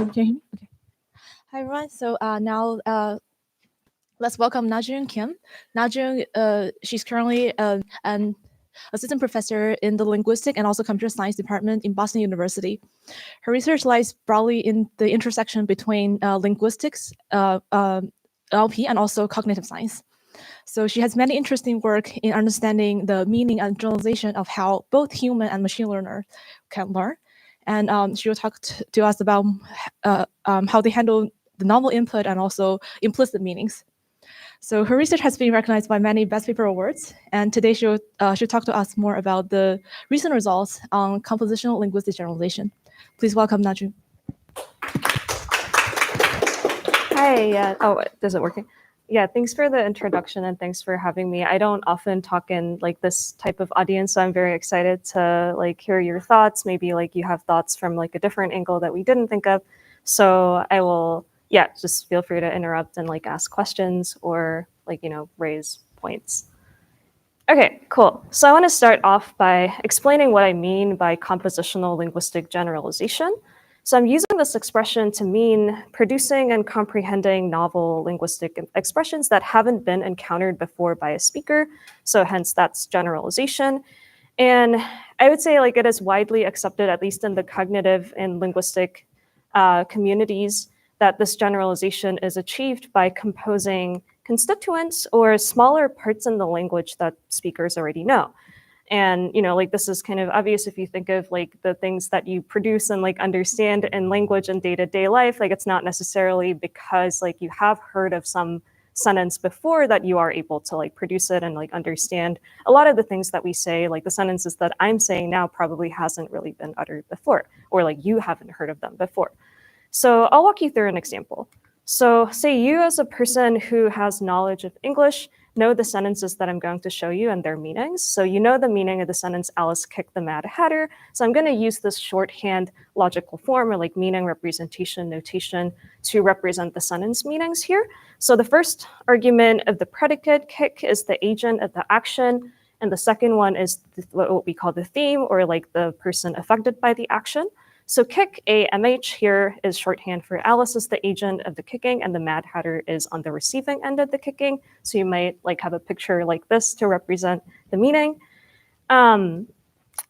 Can you hear me? Okay. Hi, everyone. So now let's welcome Najoung Kim. Najoung, she's currently an assistant professor in the linguistic and also computer science department in Boston University. Her research lies broadly in the intersection between linguistics, LP, and also cognitive science. So she has many interesting work in understanding the meaning and generalization of how both human and machine learner can learn. And she will talk to us about how they handle the novel input and also implicit meanings. So her research has been recognized by many best paper awards, and today she'll talk to us more about the recent results on compositional linguistic generalization. Please welcome Najoung. Hi. Oh, is it working? Yeah, thanks for the introduction and thanks for having me. I don't often talk in like this type of audience, so I'm very excited to like hear your thoughts. Maybe like you have thoughts from like a different angle that we didn't think of. So I will, just feel free to interrupt and like ask questions or like, raise points. Okay, cool. So I want to start off by explaining what I mean by compositional linguistic generalization. So I'm using this expression to mean producing and comprehending novel linguistic expressions that haven't been encountered before by a speaker. So hence that's generalization. And I would say like it is widely accepted, at least in the cognitive and linguistic communities, that this generalization is achieved by composing constituents or smaller parts in the language that speakers already know. And, like this is kind of obvious if you think of like the things that you produce and like understand in language and day-to-day life. Like it's not necessarily because like you have heard of some sentence before that you are able to like produce it and like understand a lot of the things that we say, like the sentences that I'm saying now probably hasn't really been uttered before, or like you haven't heard of them before. So I'll walk you through an example. So say you as a person who has knowledge of English know the sentences that I'm going to show you and their meanings. So you know the meaning of the sentence, Alice kicked the Mad Hatter. So I'm going to use this shorthand logical form or like meaning representation notation to represent the sentence meanings here. So the first argument of the predicate, kick, is the agent of the action. And the second one is what we call the theme, or like the person affected by the action. So kick, AMH, here is shorthand for Alice is the agent of the kicking, and the Mad Hatter is on the receiving end of the kicking. So you might like have a picture like this to represent the meaning.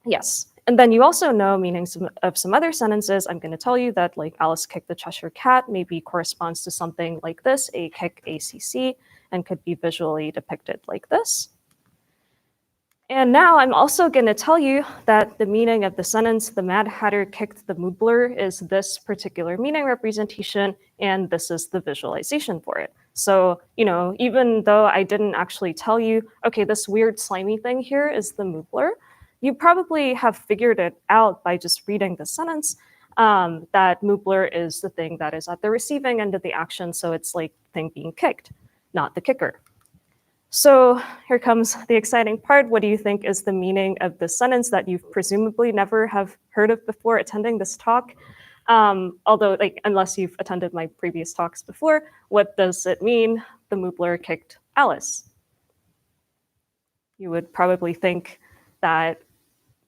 Yes, and then you also know meanings of some other sentences. I'm going to tell you that like Alice kicked the Cheshire Cat maybe corresponds to something like this, a kick, ACC, and could be visually depicted like this. And now I'm also going to tell you that the meaning of the sentence, the Mad Hatter kicked the Moobler, is this particular meaning representation, and this is the visualization for it. So, even though I didn't actually tell you, okay, this weird slimy thing here is the Moobler, you probably have figured it out by just reading the sentence, that Moobler is the thing that is at the receiving end of the action, so it's like thing being kicked, not the kicker. So here comes the exciting part. What do you think is the meaning of this sentence that you've presumably never have heard of before attending this talk? Although, like, unless you've attended my previous talks before, what does it mean? The Moobler kicked Alice. You would probably think that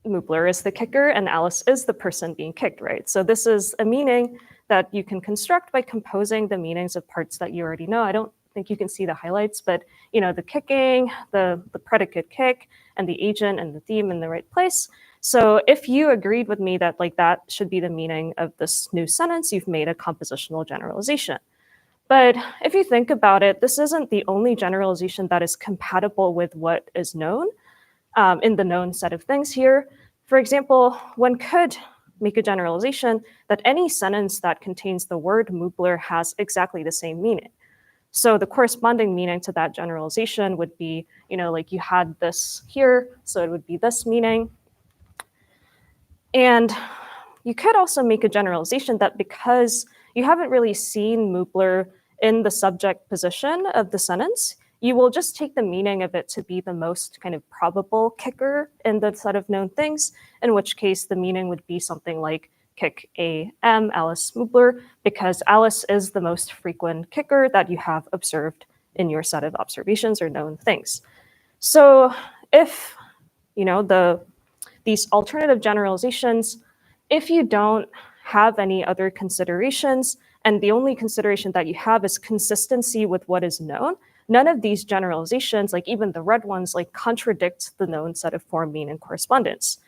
Moobler is the kicker and Alice is the person being kicked, right? So this is a meaning that you can construct by composing the meanings of parts that you already know. I don't think you can see the highlights, but the kicking, the predicate kick, and the agent and the theme in the right place. So if you agreed with me that like that should be the meaning of this new sentence, you've made a compositional generalization. But if you think about it, this isn't the only generalization that is compatible with what is known in the known set of things here. For example, one could make a generalization that any sentence that contains the word Moobler has exactly the same meaning. So the corresponding meaning to that generalization would be, like you had this here, so it would be this meaning. And you could also make a generalization that because you haven't really seen Moobler in the subject position of the sentence, you will just take the meaning of it to be the most kind of probable kicker in the set of known things, in which case the meaning would be something like kick AM, Alice Moobler, because Alice is the most frequent kicker that you have observed in your set of observations or known things. So if, these alternative generalizations, if you don't have any other considerations, and the only consideration that you have is consistency with what is known, none of these generalizations, like even the red ones, like contradict the known set of form, mean, and correspondence.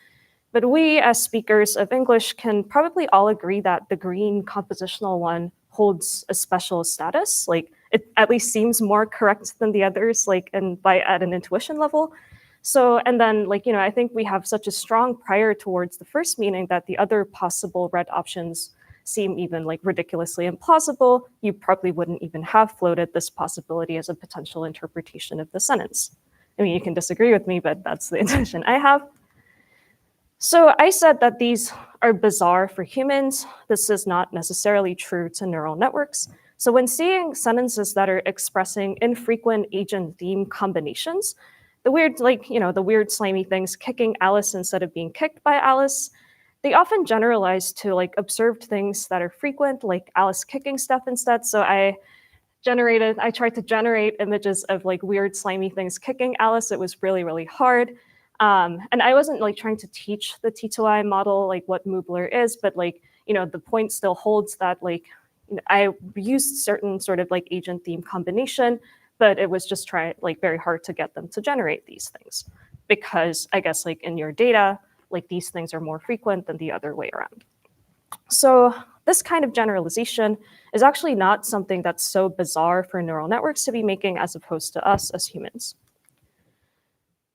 But we, as speakers of English, can probably all agree that the green compositional one holds a special status. Like, it at least seems more correct than the others, like, and by at an intuition level. So, and then, like, I think we have such a strong prior towards the first meaning that the other possible red options seem even like ridiculously implausible. You probably wouldn't even have floated this possibility as a potential interpretation of the sentence. I mean, you can disagree with me, but that's the intention I have. So I said that these are bizarre for humans. This is not necessarily true to neural networks. So when seeing sentences that are expressing infrequent agent-theme combinations, the weird, the weird slimy things, kicking Alice instead of being kicked by Alice, they often generalize to like observed things that are frequent, like Alice kicking stuff instead. So I tried to generate images of like weird slimy things kicking Alice. It was really, really hard. And I wasn't like trying to teach the T2I model like what Moobler is, but like, the point still holds that like, I used certain sort of like agent theme combination, but it was just very hard to get them to generate these things because I guess like in your data, like these things are more frequent than the other way around. So this kind of generalization is actually not something that's so bizarre for neural networks to be making as opposed to us as humans.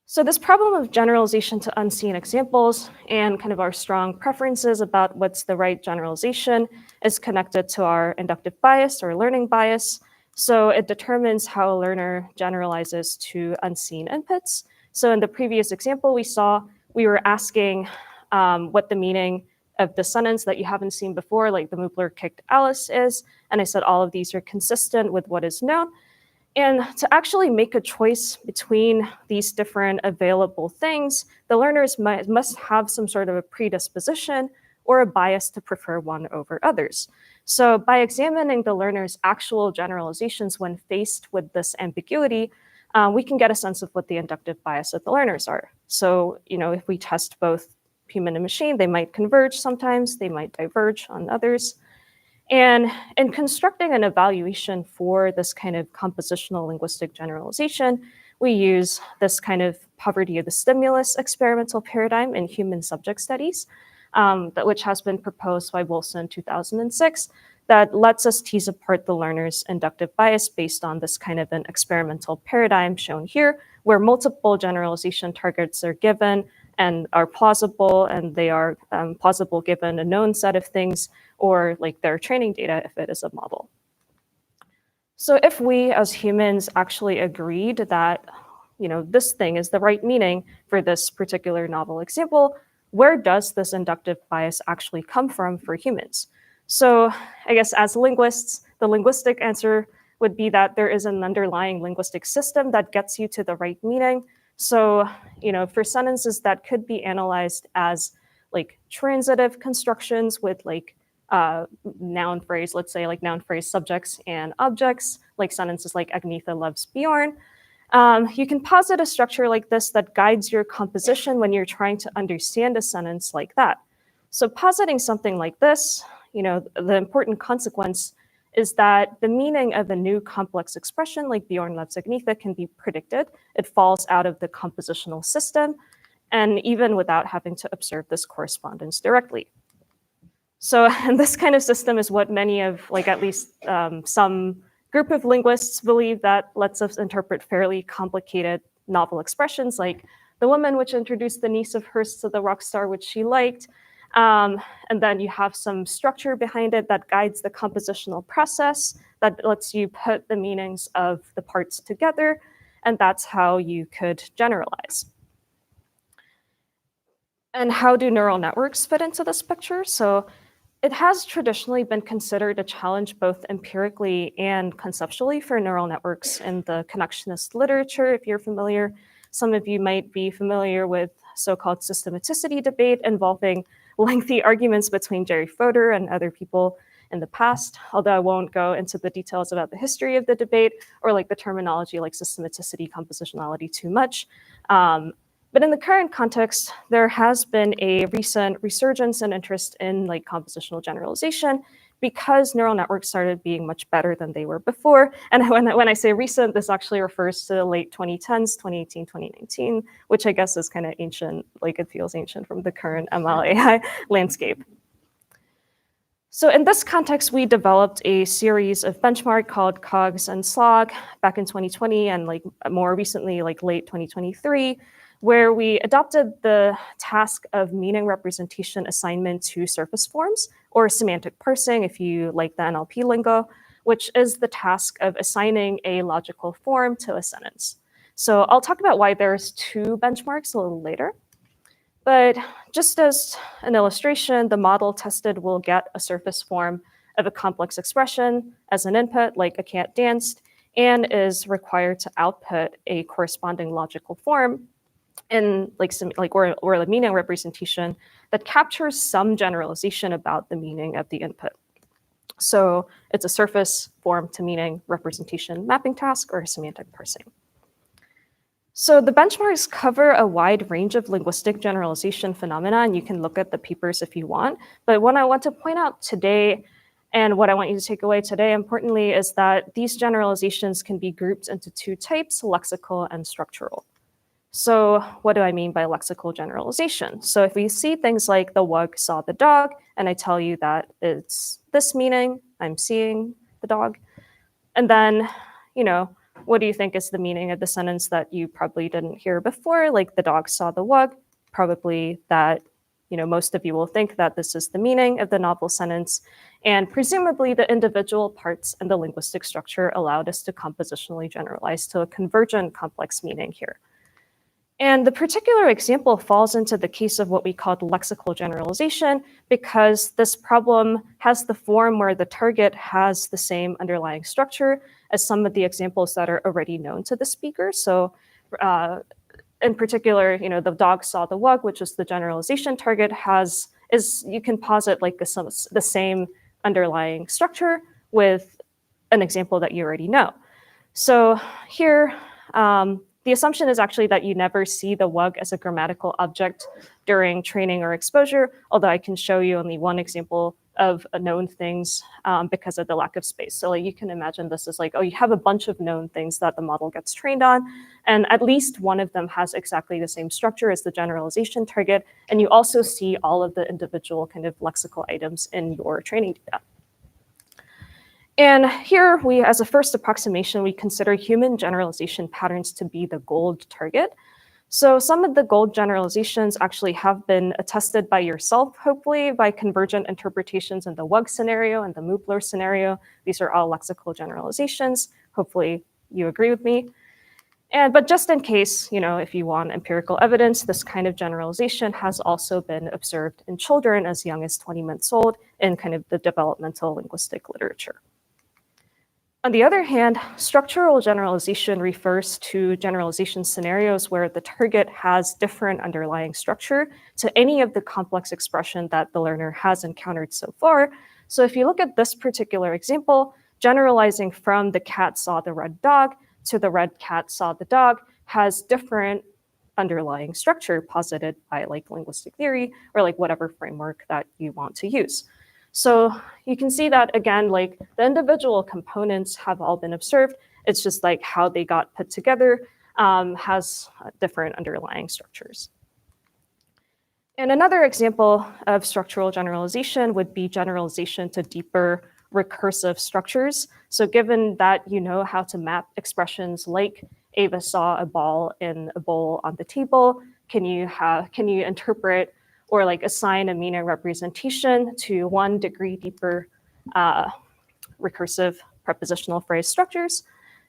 So this problem of generalization to unseen examples and kind of our strong preferences about what's the right generalization is connected to our inductive bias or learning bias. So it determines how a learner generalizes to unseen inputs. So in the previous example we were asking what the meaning of the sentence that you haven't seen before, like the Moobler kicked Alice is. And I said all of these are consistent with what is known. And to actually make a choice between these different available things, the learners must have some sort of a predisposition or a bias to prefer one over others. So by examining the learner's actual generalizations when faced with this ambiguity, we can get a sense of what the inductive bias of the learners are. So, if we test both human and machine, they might converge sometimes, they might diverge on others. And in constructing an evaluation for this kind of compositional linguistic generalization, we use this kind of poverty of the stimulus experimental paradigm in human subject studies, which has been proposed by Wilson in 2006, that lets us tease apart the learner's inductive bias based on this kind of an experimental paradigm shown here, where multiple generalization targets are given and are plausible, and they are plausible given a known set of things, or like their training data if it is a model. So if we as humans actually agreed that this thing is the right meaning for this particular novel example, where does this inductive bias actually come from for humans? So I guess as linguists, the linguistic answer would be that there is an underlying linguistic system that gets you to the right meaning. So, for sentences that could be analyzed as like transitive constructions with like noun phrase, let's say like noun phrase subjects and objects, like sentences like Agnetha loves Bjorn. You can posit a structure like this that guides your composition when you're trying to understand a sentence like that. So positing something like this, the important consequence is that the meaning of a new complex expression like Bjorn loves Agnetha can be predicted. It falls out of the compositional system, and even without having to observe this correspondence directly. So, and this kind of system is what many of, like at least some group of linguists believe that lets us interpret fairly complicated novel expressions like the woman which introduced the niece of hers to the rock star which she liked. And then you have some structure behind it that guides the compositional process that lets you put the meanings of the parts together. And that's how you could generalize. And how do neural networks fit into this picture? So it has traditionally been considered a challenge both empirically and conceptually for neural networks in the connectionist literature, if you're familiar. Some of you might be familiar with so-called systematicity debate involving lengthy arguments between Jerry Fodor and other people in the past, although I won't go into the details about the history of the debate or like the terminology like systematicity, compositionality too much. But in the current context, there has been a recent resurgence in interest in like compositional generalization because neural networks started being much better than they were before. And when I say recent, this actually refers to the late 2010s, 2018, 2019, which I guess is kind of ancient, like it feels ancient from the current ML AI landscape. So in this context, we developed a series of benchmark called COGS and SLOG back in 2020 and like more recently, like late 2023, where we adopted the task of meaning representation assignment to surface forms, or semantic parsing if you like the NLP lingo, which is the task of assigning a logical form to a sentence. So I'll talk about why there's two benchmarks a little later. But just as an illustration, the model tested will get a surface form of a complex expression as an input, like a cat danced, and is required to output a corresponding logical form in or the meaning representation that captures some generalization about the meaning of the input. So it's a surface form to meaning representation mapping task or semantic parsing. So the benchmarks cover a wide range of linguistic generalization phenomena, and you can look at the papers if you want. But what I want to point out today, and what I want you to take away today, importantly, is that these generalizations can be grouped into two types, lexical and structural. So what do I mean by lexical generalization? So if we see things like the wug saw the dog, and I tell you that it's this meaning, I'm seeing the dog, and then, what do you think is the meaning of the sentence that you probably didn't hear before? Like the dog saw the wug, probably that, most of you will think that this is the meaning of the novel sentence. And presumably the individual parts and the linguistic structure allowed us to compositionally generalize to a convergent complex meaning here. And the particular example falls into the case of what we called lexical generalization, because this problem has the form where the target has the same underlying structure as some of the examples that are already known to the speaker. So in particular, the dog saw the wug, which is the generalization target, you can posit like the same underlying structure with an example that you already know. So here, the assumption is actually that you never see the wug as a grammatical object during training or exposure, although I can show you only one example of known things because of the lack of space. So you can imagine this is like, you have a bunch of known things that the model gets trained on, and at least one of them has exactly the same structure as the generalization target, and you also see all of the individual kind of lexical items in your training data. And here we, as a first approximation, we consider human generalization patterns to be the gold target. So some of the gold generalizations actually have been attested by yourself, hopefully, by convergent interpretations in the wug scenario and the Mubler scenario. These are all lexical generalizations. Hopefully you agree with me. But just in case, if you want empirical evidence, this kind of generalization has also been observed in children as young as 20 months old in kind of the developmental linguistic literature. On the other hand, structural generalization refers to generalization scenarios where the target has different underlying structure to any of the complex expression that the learner has encountered so far. So if you look at this particular example, generalizing from the cat saw the red dog to the red cat saw the dog has different underlying structure posited by like linguistic theory or like whatever framework that you want to use. So you can see that, again, like the individual components have all been observed. It's just like how they got put together has different underlying structures. And another example of structural generalization would be generalization to deeper recursive structures. So given that you know how to map expressions like Ava saw a ball in a bowl on the table, can you interpret or like assign a meaning representation to 1 degree deeper recursive prepositional phrase structures?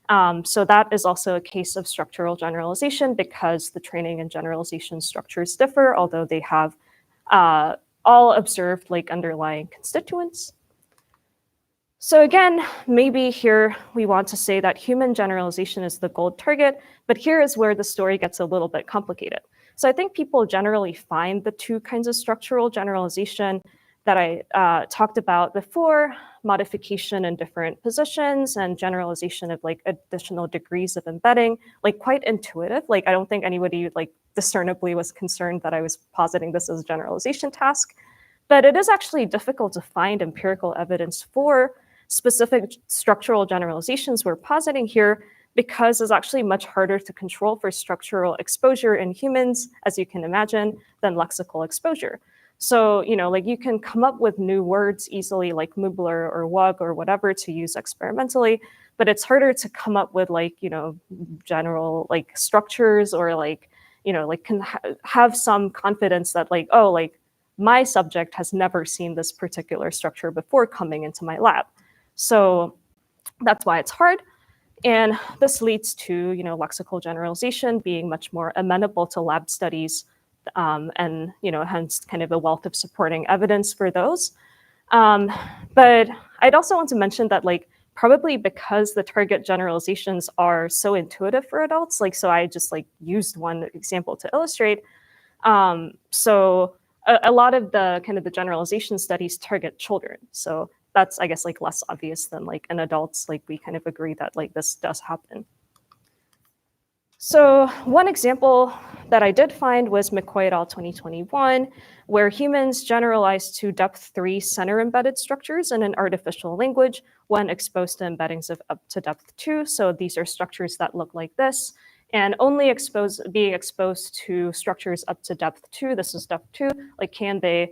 So that is also a case of structural generalization because the training and generalization structures differ, although they have all observed like underlying constituents. So again, maybe here we want to say that human generalization is the gold target, but here is where the story gets a little bit complicated. So I think people generally find the two kinds of structural generalization that I talked about before, modification in different positions and generalization of like additional degrees of embedding, like quite intuitive. Like I don't think anybody like discernibly was concerned that I was positing this as a generalization task, but it is actually difficult to find empirical evidence for specific structural generalizations we're positing here, because it's actually much harder to control for structural exposure in humans, as you can imagine, than lexical exposure. So, like you can come up with new words easily, like Mubler or Wug or whatever to use experimentally, but it's harder to come up with like, general like structures or like, like can have some confidence that like, oh, like my subject has never seen this particular structure before coming into my lab. So that's why it's hard. And this leads to, lexical generalization being much more amenable to lab studies, and, hence kind of a wealth of supporting evidence for those. But I'd also want to mention that, like, probably because the target generalizations are so intuitive for adults, like, so I just like used one example to illustrate. So a lot of the kind of the generalization studies target children. So that's, I guess, like less obvious than like in adults. Like we kind of agree that like this does happen. So one example that I did find was McCoy et al. 2021, where humans generalized to depth 3 center embedded structures in an artificial language when exposed to embeddings of up to depth 2. So these are structures that look like this, and only being exposed to structures up to depth 2, this is depth 2, like can they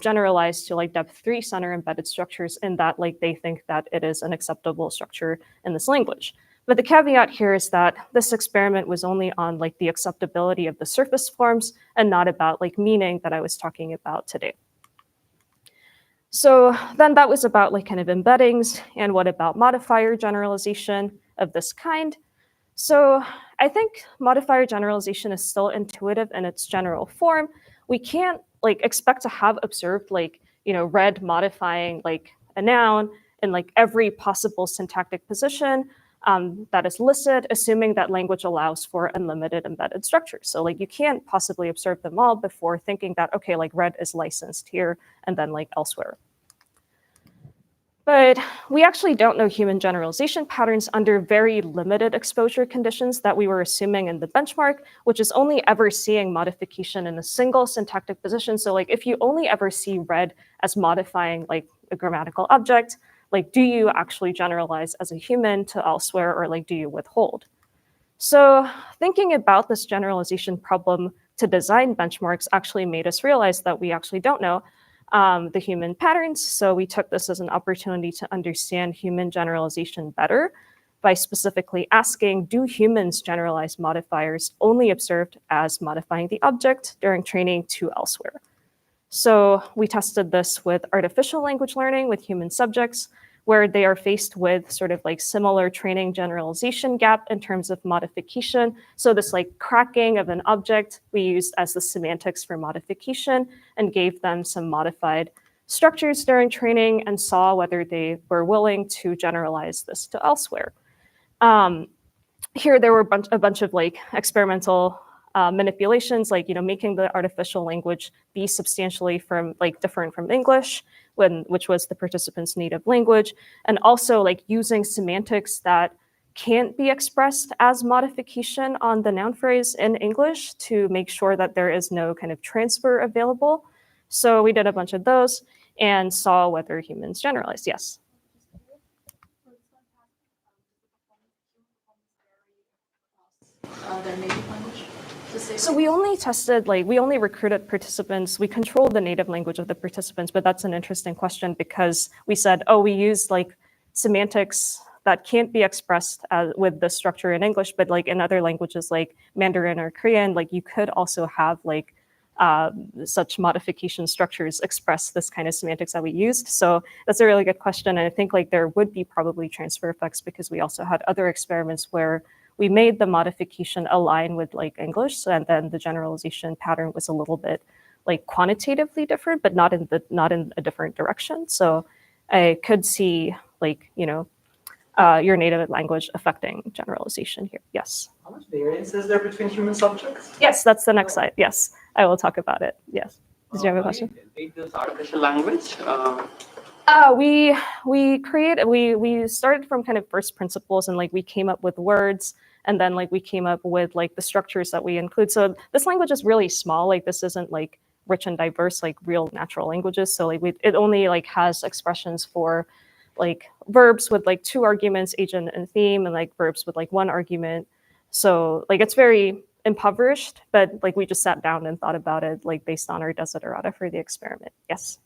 generalize to like depth 3 center embedded structures in that like they think that it is an acceptable structure in this language. But the caveat here is that this experiment was only on like the acceptability of the surface forms and not about like meaning that I was talking about today. So then that was about like kind of embeddings, and what about modifier generalization of this kind? So I think modifier generalization is still intuitive in its general form. We can't like expect to have observed like, red modifying like a noun in like every possible syntactic position that is listed, assuming that language allows for unlimited embedded structures. So like you can't possibly observe them all before thinking that, okay, like red is licensed here and then like elsewhere. But we actually don't know human generalization patterns under very limited exposure conditions that we were assuming in the benchmark, which is only ever seeing modification in a single syntactic position. So like if you only ever see red as modifying like a grammatical object, like do you actually generalize as a human to elsewhere, or like do you withhold? So thinking about this generalization problem to design benchmarks actually made us realize that we actually don't know the human patterns. So we took this as an opportunity to understand human generalization better by specifically asking, do humans generalize modifiers only observed as modifying the object during training to elsewhere? So we tested this with artificial language learning with human subjects, where they are faced with sort of like similar training generalization gap in terms of modification. So this like cracking of an object we used as the semantics for modification and gave them some modified structures during training and saw whether they were willing to generalize this to elsewhere. Here there were a bunch of like experimental manipulations, like making the artificial language be substantially different from English, which was the participants' native language, and also like using semantics that can't be expressed as modification on the noun phrase in English to make sure that there is no kind of transfer available. So we did a bunch of those and saw whether humans generalize. Yes. Their native language? So we only recruited participants. We controlled the native language of the participants, but that's an interesting question because we said, oh, we used like semantics that can't be expressed with the structure in English, but like in other languages like Mandarin or Korean, like you could also have like such modification structures express this kind of semantics that we used. So that's a really good question. And I think like there would be probably transfer effects because we also had other experiments where we made the modification align with like English, and then the generalization pattern was a little bit like quantitatively different, but not in a different direction. So I could see like your native language affecting generalization here. Yes. How much variance is there between human subjects? Yes, that's the next slide. Yes, I will talk about it. Yes. Did you have a question? Create this artificial language? We started from kind of first principles, and like we came up with words, and then like we came up with like the structures that we include. So this language is really small. Like this isn't like rich and diverse like real natural languages. So like it only like has expressions for like verbs with like 2 arguments, agent and theme, and like verbs with like 1 argument. So like it's very impoverished, but like we just sat down and thought about it like based on our desiderata for the experiment. Yes.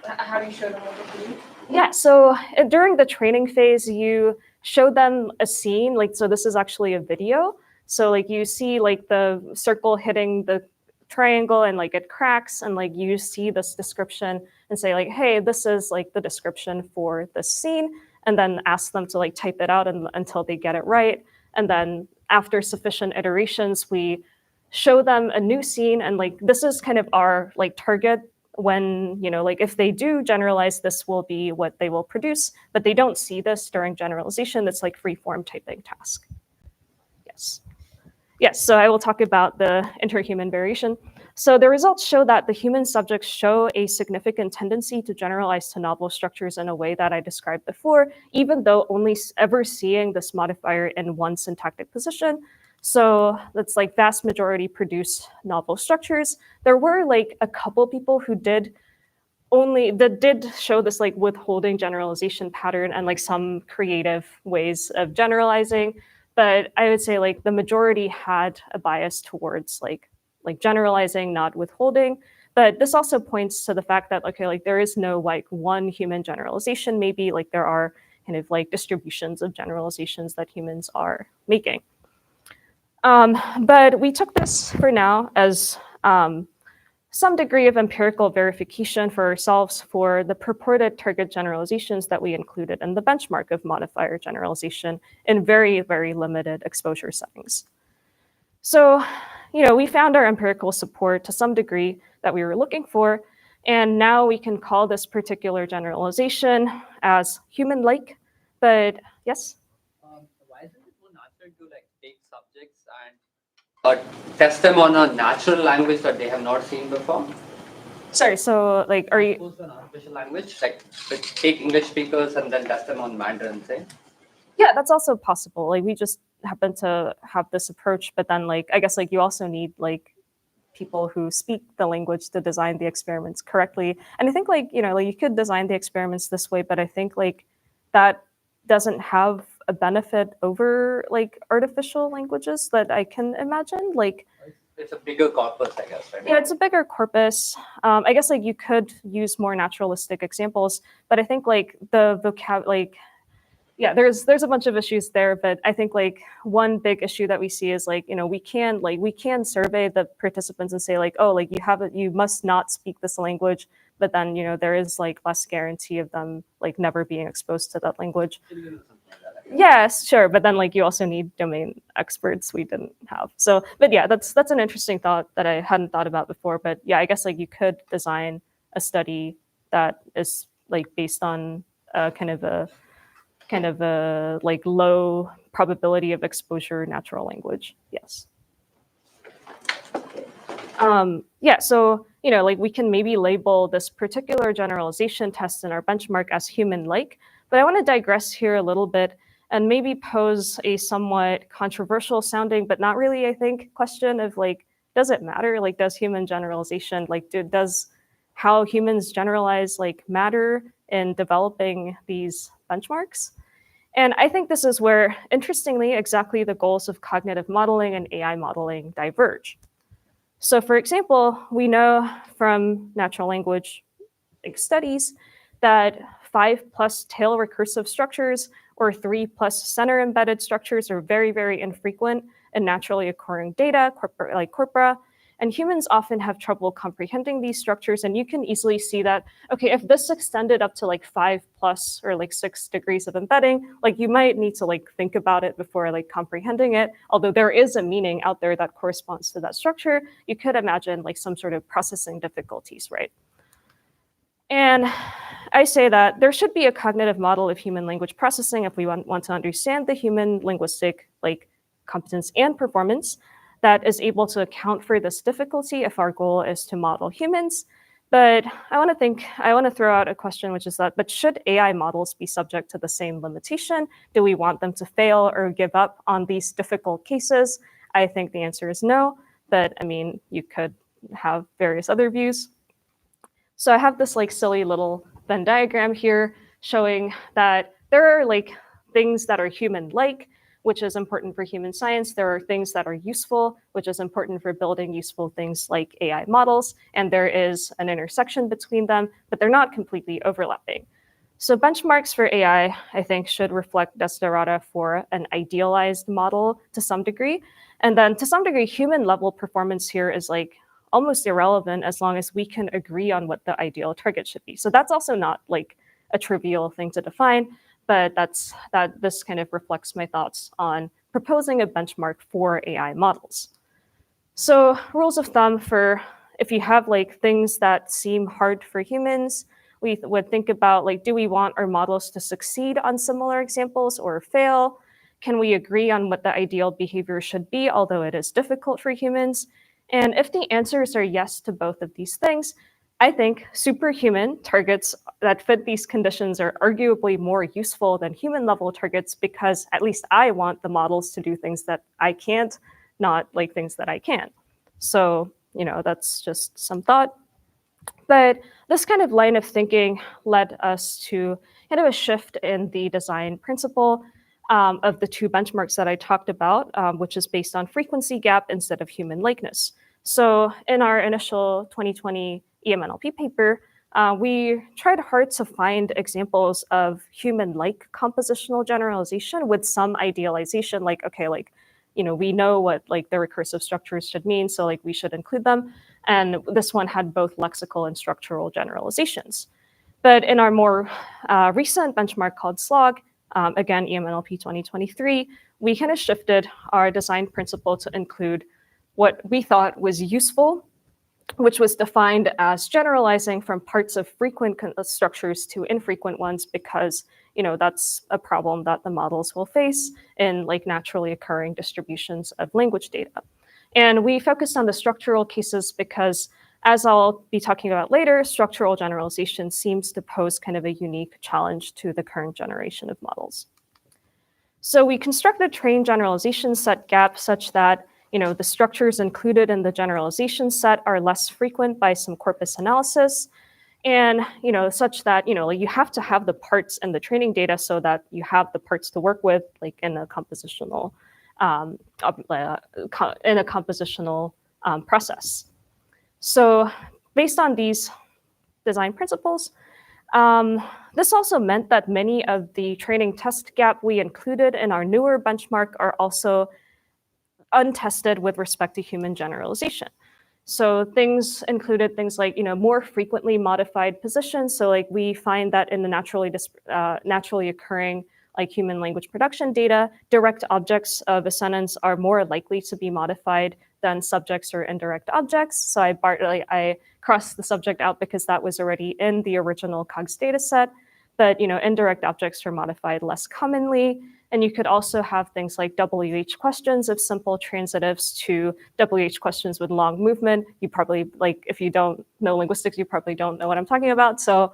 How do you show them what to do? Yeah, so during the training phase, you show them a scene. Like, so this is actually a video. So like you see like the circle hitting the triangle and like it cracks, and like you see this description and say like, hey, this is like the description for this scene, and then ask them to like type it out until they get it right. And then after sufficient iterations, we show them a new scene, and like this is kind of our like target. When, you know, like if they do generalize, this will be what they will produce, but they don't see this during generalization. It's like free-form typing task. Yes. Yes, so I will talk about the interhuman variation. So the results show that the human subjects show a significant tendency to generalize to novel structures in a way that I described before, even though only ever seeing this modifier in one syntactic position. So that's like vast majority produce novel structures. There were like a couple people who did show this like withholding generalization pattern and like some creative ways of generalizing. But I would say like the majority had a bias towards like generalizing, not withholding. But this also points to the fact that, okay, like there is no like one human generalization. Maybe like there are kind of like distributions of generalizations that humans are making. But we took this for now as some degree of empirical verification for ourselves for the purported target generalizations that we included in the benchmark of modifier generalization in very, very limited exposure settings. So, you know, we found our empirical support to some degree that we were looking for, and now we can call this particular generalization as human-like. But yes? Why isn't it more natural to like take subjects and test them on a natural language that they have not seen before? Sorry, so like, are you Suppose an artificial language, like take English speakers and then test them on Mandarin, say? Yeah, that's also possible. Like we just happen to have this approach, but then like I guess like you also need like people who speak the language to design the experiments correctly. And I think like, you know, like you could design the experiments this way, but I think like that doesn't have a benefit over like artificial languages that I can imagine. Like It's a bigger corpus, I guess, right? yeah, it's a bigger corpus. I guess like you could use more naturalistic examples, but I think like the vocab, like yeah, there's a bunch of issues there, but I think like one big issue that we see is like, you know, we can survey the participants and say like, oh, like you must not speak this language, but then, you know, there is like less guarantee of them like never being exposed to that language. Yes, sure, but then like you also need domain experts we didn't have. So, but yeah, that's an interesting thought that I hadn't thought about before. But yeah, I guess like you could design a study that is like based on kind of a like low probability of exposure natural language. Yes. Yeah, so, you know, like we can maybe label this particular generalization test in our benchmark as human-like, but I want to digress here a little bit and maybe pose a somewhat controversial sounding, but not really, I think, question of like, does it matter? Like, does human generalization, like, does how humans generalize like matter in developing these benchmarks? And I think this is where, interestingly, exactly the goals of cognitive modeling and AI modeling diverge. So for example, we know from natural language studies that 5+ tail recursive structures or 3+ center embedded structures are very, very infrequent in naturally occurring data, like corpora. And humans often have trouble comprehending these structures. And you can easily see that, okay, if this extended up to like 5+ or like 6 degrees of embedding, like you might need to like think about it before like comprehending it. Although there is a meaning out there that corresponds to that structure, you could imagine like some sort of processing difficulties, right? And I say that there should be a cognitive model of human language processing if we want to understand the human linguistic like competence and performance that is able to account for this difficulty if our goal is to model humans. But I want to throw out a question, which is that, but should AI models be subject to the same limitation? Do we want them to fail or give up on these difficult cases? I think the answer is no, but I mean, you could have various other views. So I have this like silly little Venn diagram here showing that there are like things that are human-like, which is important for human science. There are things that are useful, which is important for building useful things like AI models. And there is an intersection between them, but they're not completely overlapping. So benchmarks for AI, I think, should reflect desiderata for an idealized model to some degree. And then to some degree, human level performance here is like almost irrelevant as long as we can agree on what the ideal target should be. So that's also not like a trivial thing to define, but this kind of reflects my thoughts on proposing a benchmark for AI models. So rules of thumb for if you have like things that seem hard for humans, we would think about like, do we want our models to succeed on similar examples or fail? Can we agree on what the ideal behavior should be, although it is difficult for humans? And if the answers are yes to both of these things, I think superhuman targets that fit these conditions are arguably more useful than human level targets because at least I want the models to do things that I can't, not like things that I can. So, that's just some thought. But this kind of line of thinking led us to kind of a shift in the design principle of the two benchmarks that I talked about, which is based on frequency gap instead of human likeness. So in our initial 2020 EMNLP paper, we tried hard to find examples of human-like compositional generalization with some idealization, like, okay, like, we know what like the recursive structures should mean, so like we should include them. And this one had both lexical and structural generalizations. But in our more recent benchmark called SLOG, again, EMNLP 2023, we kind of shifted our design principle to include what we thought was useful, which was defined as generalizing from parts of frequent structures to infrequent ones because that's a problem that the models will face in like naturally occurring distributions of language data. And we focused on the structural cases because, as I'll be talking about later, structural generalization seems to pose kind of a unique challenge to the current generation of models. So we constructed trained generalization set gap such that the structures included in the generalization set are less frequent by some corpus analysis, and such that like you have to have the parts in the training data so that you have the parts to work with, like in a compositional process. So based on these design principles, this also meant that many of the training test gap we included in our newer benchmark are also untested with respect to human generalization. So things included things like more frequently modified positions. So like we find that in the naturally occurring like human language production data, direct objects of a sentence are more likely to be modified than subjects or indirect objects. So I crossed the subject out because that was already in the original COGS data set. But indirect objects are modified less commonly. And you could also have things like WH questions of simple transitives to WH questions with long movement. You probably, like, if you don't know linguistics, you probably don't know what I'm talking about. So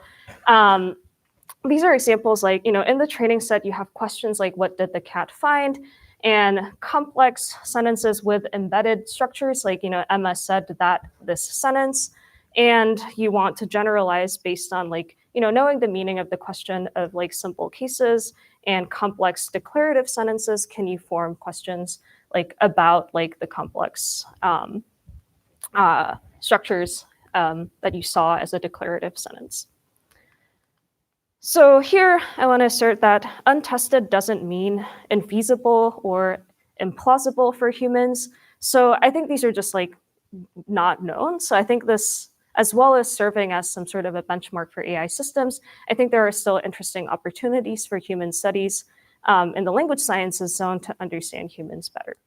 these are examples like, in the training set, you have questions like, what did the cat find? And complex sentences with embedded structures, like, Emma said that this sentence. And you want to generalize based on like, knowing the meaning of the question of like simple cases and complex declarative sentences. Can you form questions like about like the complex structures that you saw as a declarative sentence? So here I want to assert that untested doesn't mean infeasible or implausible for humans. So I think these are just like not known. So I think this, as well as serving as some sort of a benchmark for AI systems, I think there are still interesting opportunities for human studies in the language sciences zone to understand humans better.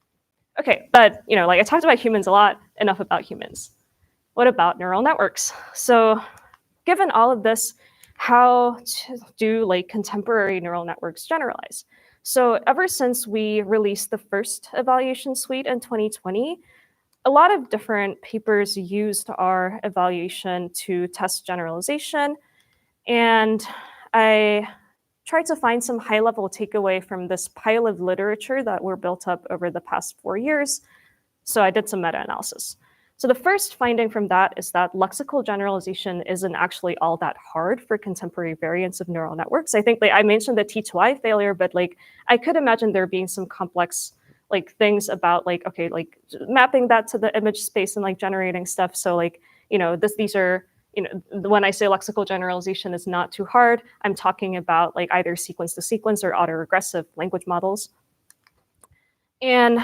Okay, but like I talked about humans a lot, enough about humans. What about neural networks? So given all of this, how do like contemporary neural networks generalize? So ever since we released the first evaluation suite in 2020, a lot of different papers used our evaluation to test generalization. And I tried to find some high-level takeaway from this pile of literature that were built up over the past 4 years. So I did some meta-analysis. So the first finding from that is that lexical generalization isn't actually all that hard for contemporary variants of neural networks. I think I mentioned the T2I failure, but I could imagine there being some complex things about mapping that to the image space and generating stuff. So these are, when I say lexical generalization is not too hard, I'm talking about either sequence to sequence or autoregressive language models. And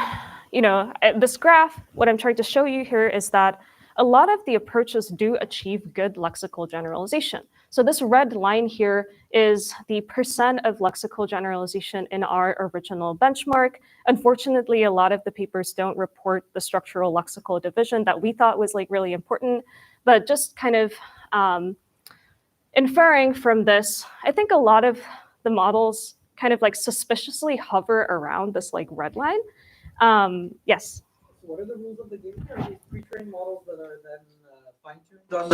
this graph, what I'm trying to show you here is that a lot of the approaches do achieve good lexical generalization. So this red line here is the percent of lexical generalization in our original benchmark. Unfortunately, a lot of the papers don't report the structural lexical division that we thought was really important. But just kind of inferring from this, I think a lot of the models kind of suspiciously hover around this red line. Yes. What are the rules of the game? Are these pre-trained models that are then fine-tuned on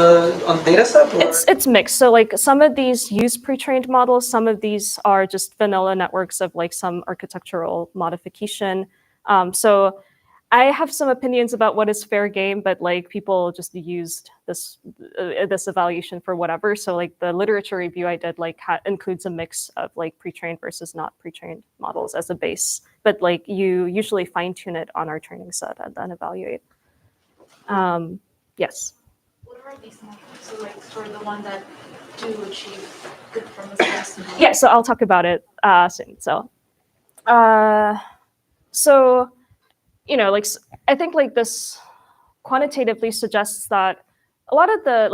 the data set? It's mixed. So some of these use pre-trained models. Some of these are just vanilla networks of some architectural modification. So I have some opinions about what is fair game, but people just used this evaluation for whatever. So the literature review I did includes a mix of pre-trained versus not pre-trained models as a base. But you usually fine tune it on our training set and then evaluate. Yes. What are these models? So for the one that do achieve good performance? Yeah. So I'll talk about it soon. So, I think this quantitatively suggests that a lot of the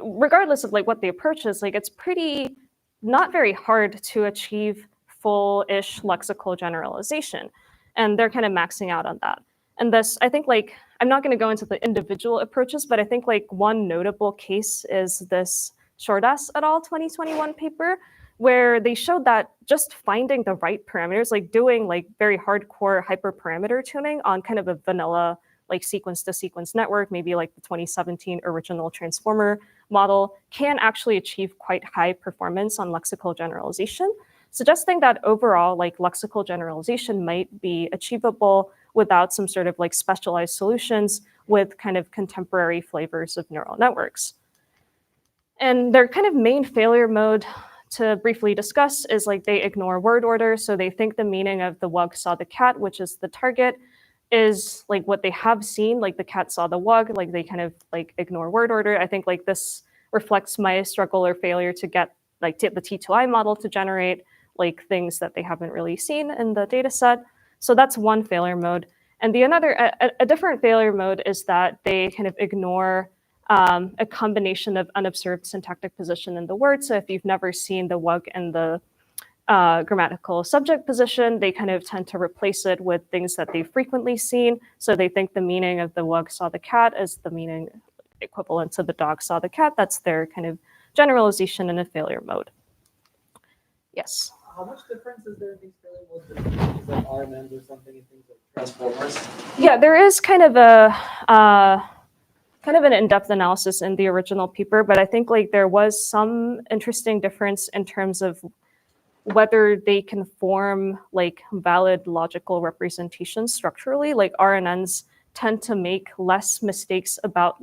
regardless of what the approach is, it's pretty not very hard to achieve full-ish lexical generalization, and they're kind of maxing out on that. And this, I think, I'm not going to go into the individual approaches, but I think one notable case is this Shordas et al. 2021 paper, where they showed that just finding the right parameters, doing very hardcore hyperparameter tuning on kind of a vanilla sequence to sequence network, maybe the 2017 original transformer model, can actually achieve quite high performance on lexical generalization, suggesting that overall lexical generalization might be achievable without some sort of specialized solutions with kind of contemporary flavors of neural networks. And their kind of main failure mode, to briefly discuss, is they ignore word order. So they think the meaning of the wug saw the cat, which is the target, is what they have seen, the cat saw the wug, they kind of ignore word order. I think this reflects my struggle or failure to get the T2I model to generate things that they haven't really seen in the data set. So that's one failure mode. And the another, a different failure mode is that they kind of ignore a combination of unobserved syntactic position in the word. So if you've never seen the wug in the grammatical subject position, they kind of tend to replace it with things that they've frequently seen. So they think the meaning of the wug saw the cat is the meaning equivalent to the dog saw the cat. That's their kind of generalization in a failure mode. Yes. How much difference is there in these failure modes between things like RNNs or something and things like transformers? Yeah, there is kind of an in-depth analysis in the original paper, but I think there was some interesting difference in terms of whether they can form valid logical representations structurally. RNNs tend to make less mistakes about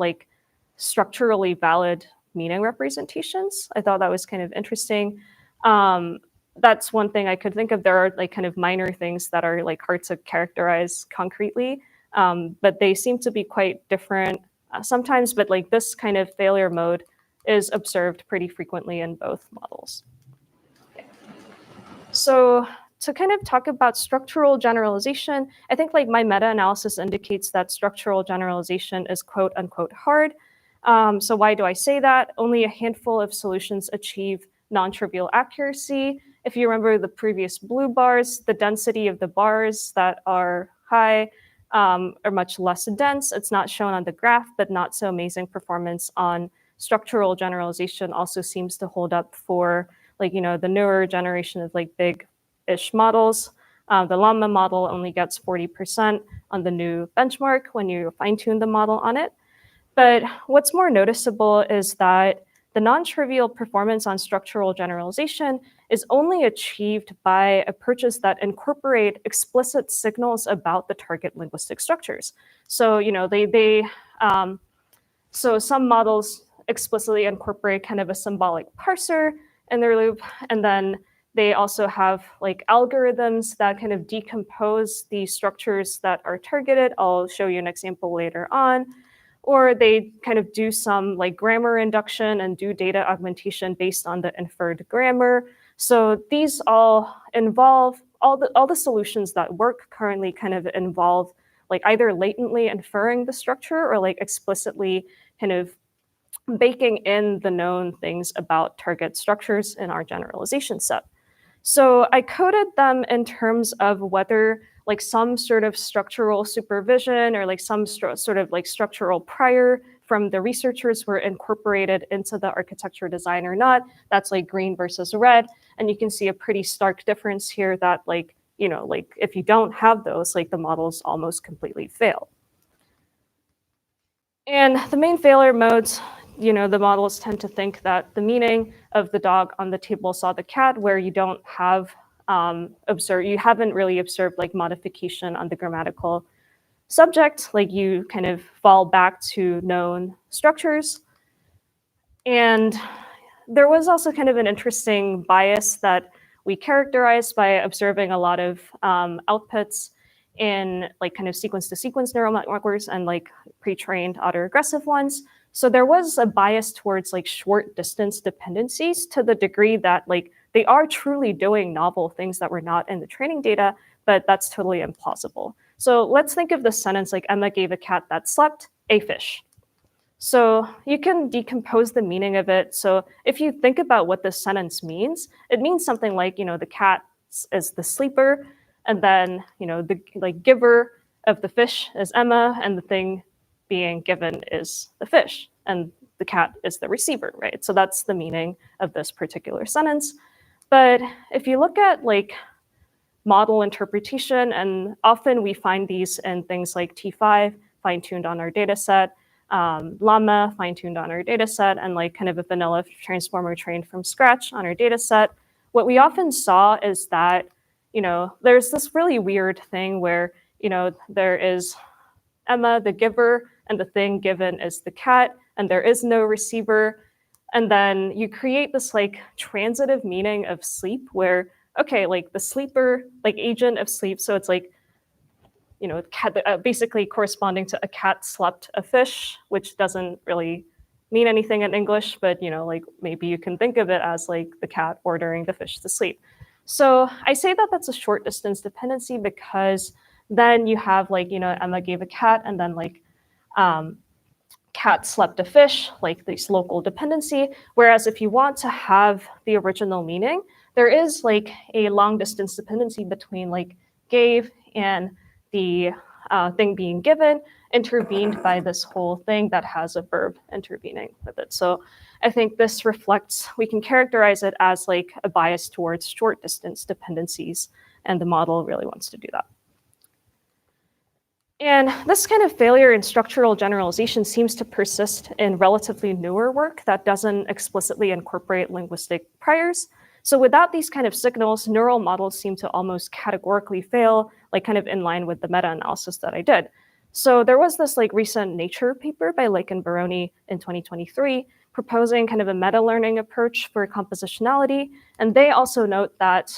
structurally valid meaning representations. I thought that was kind of interesting. That's one thing I could think of. There are kind of minor things that are hard to characterize concretely, but they seem to be quite different sometimes. But this kind of failure mode is observed pretty frequently in both models. So to kind of talk about structural generalization, I think my meta-analysis indicates that structural generalization is quote unquote hard. So why do I say that? Only a handful of solutions achieve non-trivial accuracy. If you remember the previous blue bars, the density of the bars that are high are much less dense. It's not shown on the graph, but not so amazing performance on structural generalization also seems to hold up for the newer generation of big-ish models. The llama model only gets 40% on the new benchmark when you fine-tune the model on it. But what's more noticeable is that the non-trivial performance on structural generalization is only achieved by approaches that incorporate explicit signals about the target linguistic structures. So, so some models explicitly incorporate kind of a symbolic parser in their loop, and then they also have like algorithms that kind of decompose the structures that are targeted. I'll show you an example later on. Or they kind of do some like grammar induction and do data augmentation based on the inferred grammar. So these all involve, all the solutions that work currently kind of involve like either latently inferring the structure or like explicitly kind of baking in the known things about target structures in our generalization set. So I coded them in terms of whether like some sort of structural supervision or like some sort of like structural prior from the researchers were incorporated into the architecture design or not. That's like green versus red. And you can see a pretty stark difference here that like, like if you don't have those, like the models almost completely fail. And the main failure modes, the models tend to think that the meaning of the dog on the table saw the cat, where you don't have you haven't really observed like modification on the grammatical subject, like you kind of fall back to known structures. And there was also kind of an interesting bias that we characterized by observing a lot of outputs in like kind of sequence-to-sequence neural networks and like pre-trained autoregressive ones. So there was a bias towards like short distance dependencies to the degree that like they are truly doing novel things that were not in the training data, but that's totally implausible. So let's think of this sentence like Emma gave a cat that slept a fish. So you can decompose the meaning of it. So if you think about what this sentence means, it means something like, the cat is the sleeper, and then, the like giver of the fish is Emma, and the thing being given is the fish, and the cat is the receiver, right? So that's the meaning of this particular sentence. But if you look at like model interpretation, and often we find these in things like T5, fine-tuned on our data set, llama, fine-tuned on our data set, and like kind of a vanilla transformer trained from scratch on our data set, what we often saw is that, there's this really weird thing where, there is Emma, the giver, and the thing given is the cat, and there is no receiver. And then you create this like transitive meaning of sleep where, okay, like the sleeper, like agent of sleep. So it's like, cat, basically corresponding to a cat slept a fish, which doesn't really mean anything in English, but like maybe you can think of it as like the cat ordering the fish to sleep. So I say that that's a short distance dependency because then you have like, Emma gave a cat and then like cat slept a fish, like this local dependency. Whereas if you want to have the original meaning, there is like a long distance dependency between like gave and the thing being given, intervened by this whole thing that has a verb intervening with it. So I think this reflects, we can characterize it as like a bias towards short distance dependencies, and the model really wants to do that. And this kind of failure in structural generalization seems to persist in relatively newer work that doesn't explicitly incorporate linguistic priors. So without these kind of signals, neural models seem to almost categorically fail, like kind of in line with the meta-analysis that I did. So there was this like recent Nature paper by Lake and Baroni in 2023 proposing kind of a meta-learning approach for compositionality. And they also note that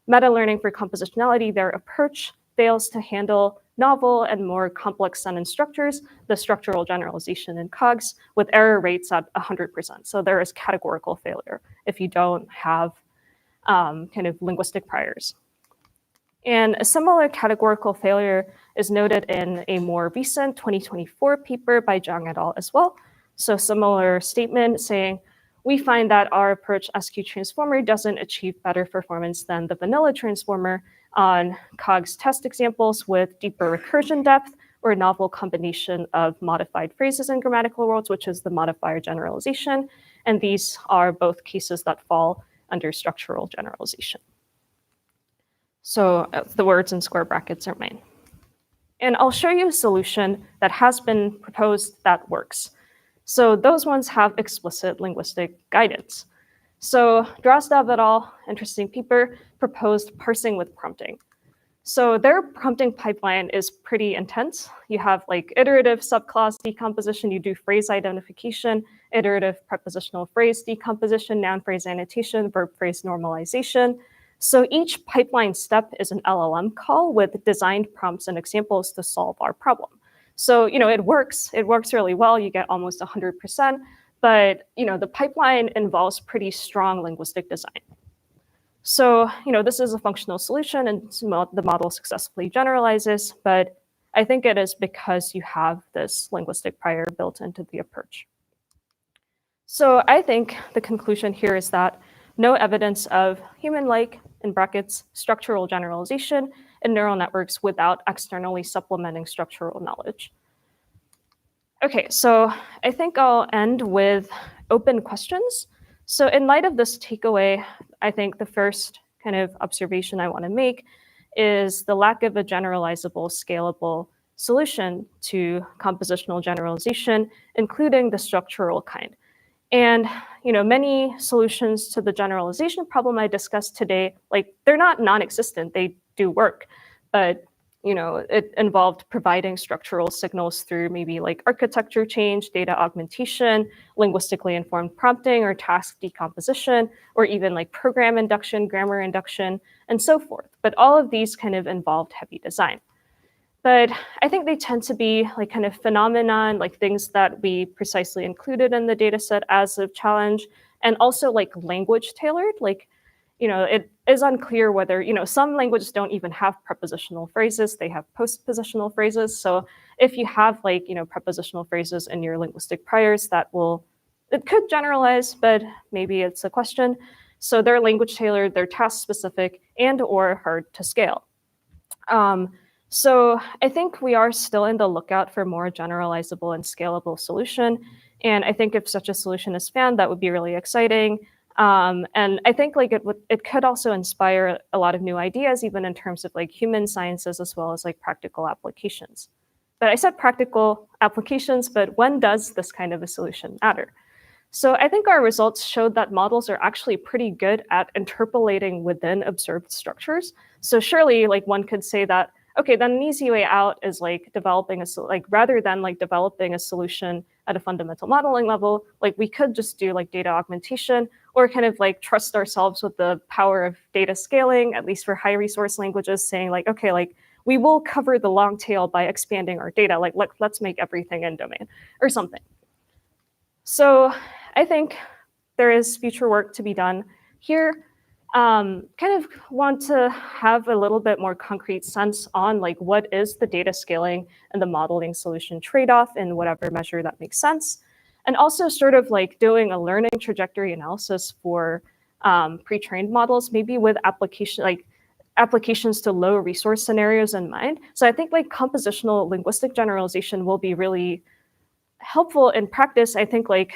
meta-learning for compositionality, their approach fails to handle novel and more complex sentence structures, the structural generalization in COGS, with error rates at 100%. So there is categorical failure if you don't have kind of linguistic priors. And a similar categorical failure is noted in a more recent 2024 paper by Najoung et al. As well. So similar statement saying, we find that our approach SQ transformer doesn't achieve better performance than the vanilla transformer on COGS test examples with deeper recursion depth or a novel combination of modified phrases in grammatical worlds, which is the modifier generalization. And these are both cases that fall under structural generalization. So the words in square brackets are mine. And I'll show you a solution that has been proposed that works. So those ones have explicit linguistic guidance. So Drozdov et al., interesting paper, proposed parsing with prompting. So their prompting pipeline is pretty intense. You have like iterative subclause decomposition, you do phrase identification, iterative prepositional phrase decomposition, noun phrase annotation, verb phrase normalization. So each pipeline step is an LLM call with designed prompts and examples to solve our problem. So, it works really well. You get almost 100%, but, the pipeline involves pretty strong linguistic design. So, this is a functional solution and the model successfully generalizes, but I think it is because you have this linguistic prior built into the approach. So I think the conclusion here is that no evidence of human-like, in brackets, structural generalization in neural networks without externally supplementing structural knowledge. Okay, so I think I'll end with open questions. So in light of this takeaway, I think the first kind of observation I want to make is the lack of a generalizable, scalable solution to compositional generalization, including the structural kind. And many solutions to the generalization problem I discussed today, like they're not non-existent, they do work, but it involved providing structural signals through maybe like architecture change, data augmentation, linguistically informed prompting or task decomposition, or even like program induction, grammar induction, and so forth. But all of these kind of involved heavy design. But I think they tend to be like kind of phenomenon, like things that we precisely included in the data set as a challenge, and also like language tailored, like, it is unclear whether, some languages don't even have prepositional phrases, they have postpositional phrases. So if you have like, prepositional phrases in your linguistic priors, it could generalize, but maybe it's a question. So they're language tailored, they're task specific, and or hard to scale. So I think we are still in the lookout for more generalizable and scalable solution. And I think if such a solution is found, that would be really exciting. And I think like it could also inspire a lot of new ideas, even in terms of like human sciences as well as like practical applications. But I said practical applications, but when does this kind of a solution matter? So I think our results showed that models are actually pretty good at interpolating within observed structures. So surely like one could say that, okay, then an easy way out is like developing rather than like developing a solution at a fundamental modeling level, like we could just do like data augmentation or kind of like trust ourselves with the power of data scaling, at least for high resource languages, saying like, okay, like we will cover the long tail by expanding our data, like let's make everything in domain or something. So I think there is future work to be done here. Kind of want to have a little bit more concrete sense on like what is the data scaling and the modeling solution trade-off in whatever measure that makes sense. And also sort of like doing a learning trajectory analysis for pre-trained models, maybe with applications to low resource scenarios in mind. So I think like compositional linguistic generalization will be really helpful in practice. I think like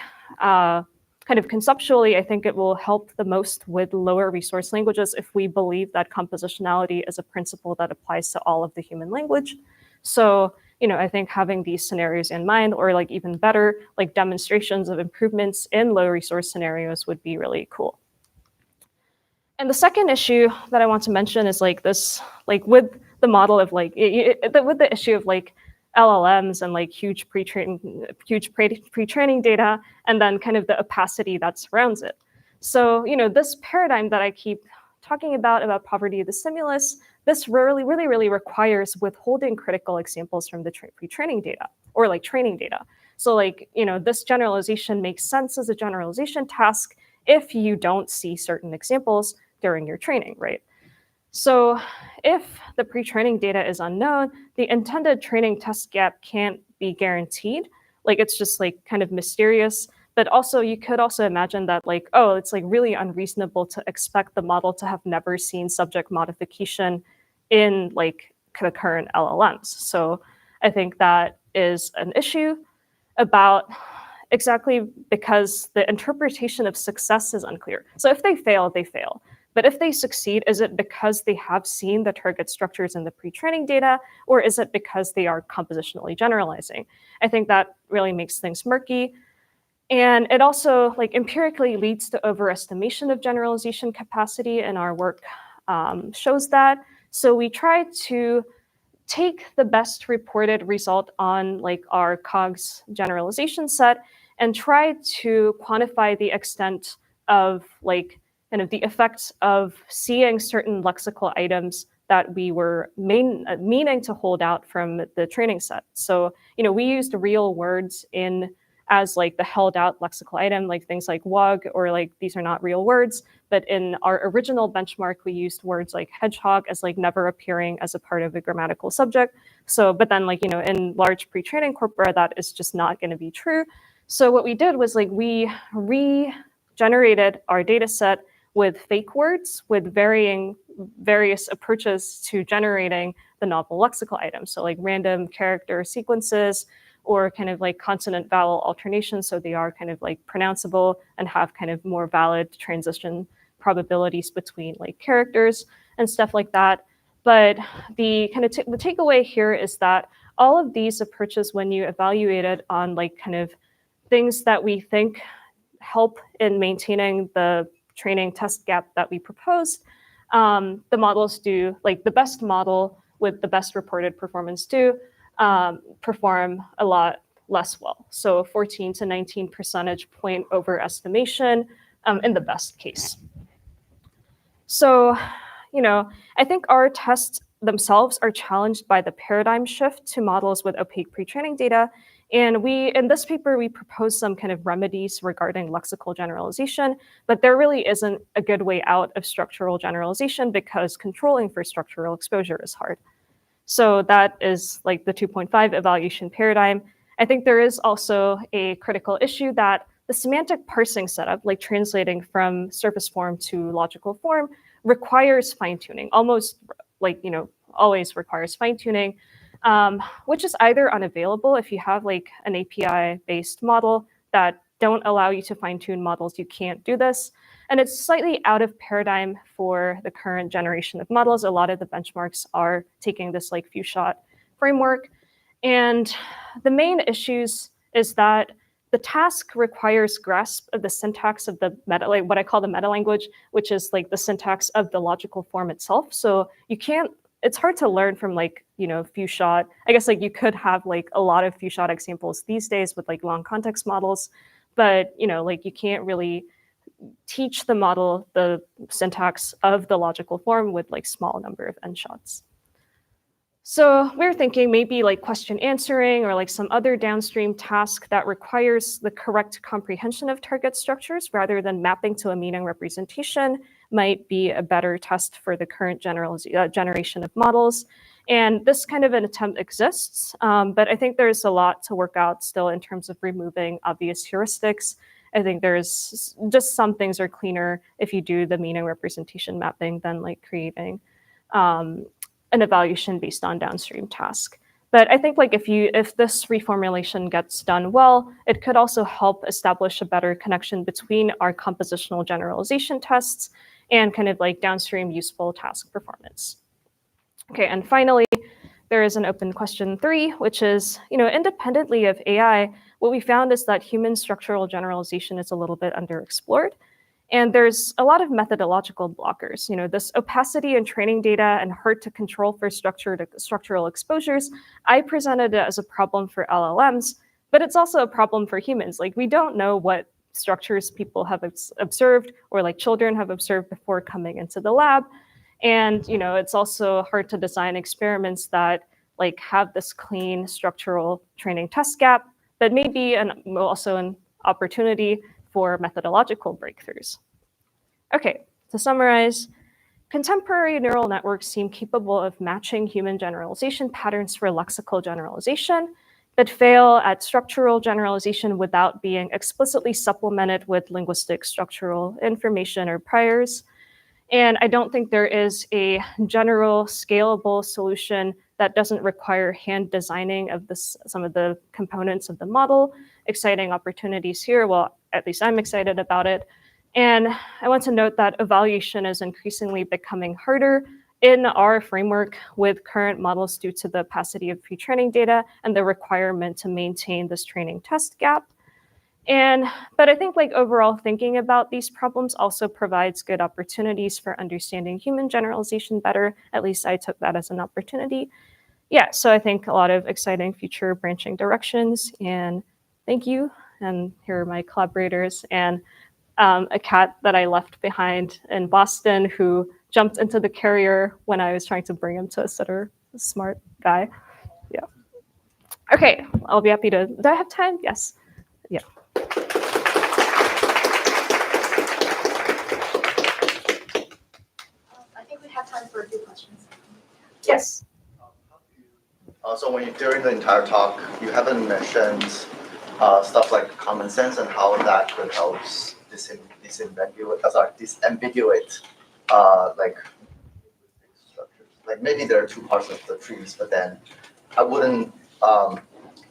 kind of conceptually, I think it will help the most with lower resource languages if we believe that compositionality is a principle that applies to all of the human language. So, I think having these scenarios in mind, or like even better, like demonstrations of improvements in low resource scenarios would be really cool. And the second issue that I want to mention is like this, like with the model of like, with the issue of like LLMs and like huge pre-training data, and then kind of the opacity that surrounds it. So, this paradigm that I keep talking about poverty of the stimulus, this really requires withholding critical examples from the pre-training data or like training data. So like, this generalization makes sense as a generalization task if you don't see certain examples during your training, right? So if the pre-training data is unknown, the intended training test gap can't be guaranteed. Like it's just like kind of mysterious. But also you could also imagine that like, oh, it's like really unreasonable to expect the model to have never seen subject modification in like the current LLMs. So I think that is an issue about exactly because the interpretation of success is unclear. So if they fail, they fail. But if they succeed, is it because they have seen the target structures in the pre-training data, or is it because they are compositionally generalizing? I think that really makes things murky. And it also empirically leads to overestimation of generalization capacity, and our work shows that. So we try to take the best reported result on our COGS generalization set and try to quantify the extent of kind of the effects of seeing certain lexical items that we were meaning to hold out from the training set. So, we used real words as the held out lexical item, things like wug, or these are not real words. But in our original benchmark, we used words like hedgehog as never appearing as a part of a grammatical subject. So, but then in large pre-training corpora, that is just not going to be true. So what we did was we regenerated our data set with fake words, with various approaches to generating the novel lexical items. So random character sequences, or kind of consonant vowel alternation, so they are kind of pronounceable and have kind of more valid transition probabilities between characters and stuff like that. But the kind of the takeaway here is that all of these approaches, when you evaluate it on kind of things that we think help in maintaining the training test gap that we proposed, the models do, the best model with the best reported performance do perform a lot less well. So 14 to 19 percentage point overestimation in the best case. So, I think our tests themselves are challenged by the paradigm shift to models with opaque pre-training data. And in this paper, we propose some kind of remedies regarding lexical generalization, but there really isn't a good way out of structural generalization because controlling for structural exposure is hard. So that is the 2.5 evaluation paradigm. I think there is also a critical issue that the semantic parsing setup, translating from surface form to logical form, requires fine-tuning, almost always requires fine-tuning, which is either unavailable if you have an API-based model that don't allow you to fine-tune models, you can't do this. And it's slightly out of paradigm for the current generation of models. A lot of the benchmarks are taking this few-shot framework. And the main issues is that the task requires grasp of the syntax of the meta, what I call the meta language, which is the syntax of the logical form itself. So it's hard to learn from few-shot. I guess you could have a lot of few-shot examples these days with long context models, but you can't really teach the model the syntax of the logical form with small number of n shots. So we're thinking maybe question answering or some other downstream task that requires the correct comprehension of target structures rather than mapping to a meaning representation might be a better test for the current generation of models. And this kind of an attempt exists, but I think there's a lot to work out still in terms of removing obvious heuristics. I think there's just some things are cleaner if you do the meaning representation mapping than creating an evaluation based on downstream task. But I think if this reformulation gets done well, it could also help establish a better connection between our compositional generalization tests and kind of downstream useful task performance. Okay, and finally, there is an open question 3, which is, independently of AI, what we found is that human structural generalization is a little bit underexplored. And there's a lot of methodological blockers. This opacity in training data and hard to control for structural exposures, I presented it as a problem for LLMs, but it's also a problem for humans. We don't know what structures people have observed or children have observed before coming into the lab. And it's also hard to design experiments that have this clean structural training test gap, but maybe also an opportunity for methodological breakthroughs. Okay, to summarize, contemporary neural networks seem capable of matching human generalization patterns for lexical generalization, but fail at structural generalization without being explicitly supplemented with linguistic structural information or priors. And I don't think there is a general scalable solution that doesn't require hand designing of some of the components of the model. Exciting opportunities here. Well, at least I'm excited about it. And I want to note that evaluation is increasingly becoming harder in our framework with current models due to the opacity of pre-training data and the requirement to maintain this training test gap. But I think like overall thinking about these problems also provides good opportunities for understanding human generalization better. At least I took that as an opportunity. Yeah, so I think a lot of exciting future branching directions, and thank you. And here are my collaborators and a cat that I left behind in Boston who jumped into the carrier when I was trying to bring him to a sitter. A smart guy. Yeah. Okay, I'll be happy to. Do I have time? Yes. Yeah. I think we have time for a few questions. Yes. So during the entire talk, you haven't mentioned stuff like common sense and how that could help disambiguate like structures. Like maybe there are two parts of the trees, but then I wouldn't.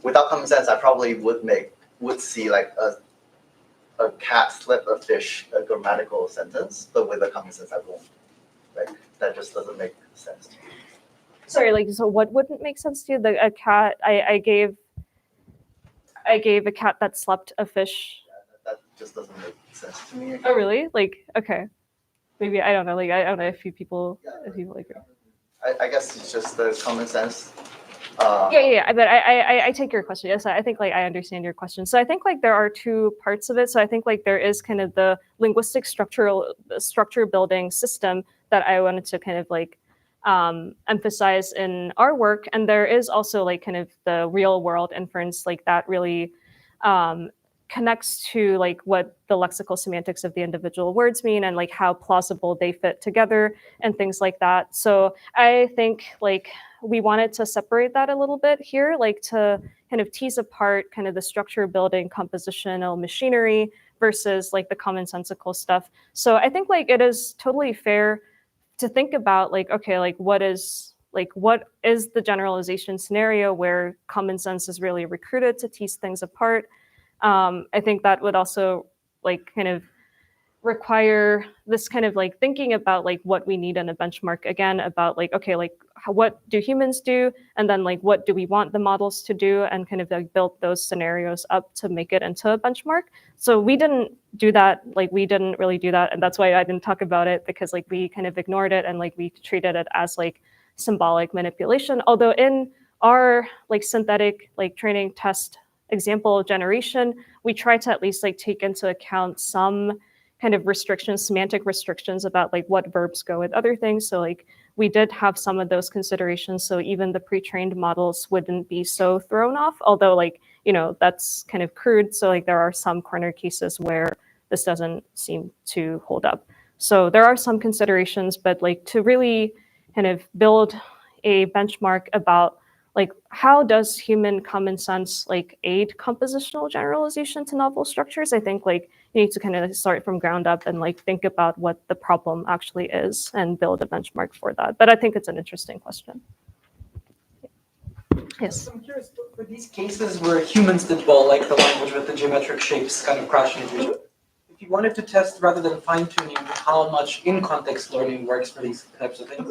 Without common sense, I probably would see like a cat slip a fish a grammatical sentence, but with a common sense, I won't. Like that just doesn't make sense to me. Sorry, like, so what wouldn't make sense to you? A cat, I gave a cat that slept a fish. Yeah, that just doesn't make sense to me. Oh, really? Like, okay. Maybe, I don't know. Like, I don't know if people like it. I guess it's just the common sense. Yeah. But I take your question. Yes, I think like I understand your question. So I think like there are two parts of it. So I think like there is kind of the linguistic structure building system that I wanted to kind of like emphasize in our work, and there is also like kind of the real world inference like that really connects to like what the lexical semantics of the individual words mean and like how plausible they fit together and things like that. So I think like we wanted to separate that a little bit here, like to kind of tease apart kind of the structure building compositional machinery versus like the commonsensical stuff. So I think like it is totally fair to think about like, okay, like what is the generalization scenario where common sense is really recruited to tease things apart. I think that would also like kind of require this kind of like thinking about like what we need in a benchmark again about like, okay, like what do humans do? And then like, what do we want the models to do? And kind of like build those scenarios up to make it into a benchmark. So we didn't do that. Like we didn't really do that. And that's why I didn't talk about it, because like we kind of ignored it and like we treated it as like symbolic manipulation. Although in our like synthetic like training test example generation, we try to at least like take into account some kind of restrictions, semantic restrictions about like what verbs go with other things. So like we did have some of those considerations. So even the pre-trained models wouldn't be so thrown off, although like, you know, that's kind of crude. So like there are some corner cases where this doesn't seem to hold up. So there are some considerations, but like to really kind of build a benchmark about like how does human common sense like aid compositional generalization to novel structures, I think like you need to kind of start from ground up and like think about what the problem actually is and build a benchmark for that. But I think it's an interesting question. Yes. So I'm curious, for these cases where humans did well, like the language with the geometric shapes kind of crashing into each other, if you wanted to test rather than fine-tuning how much in-context learning works for these types of things,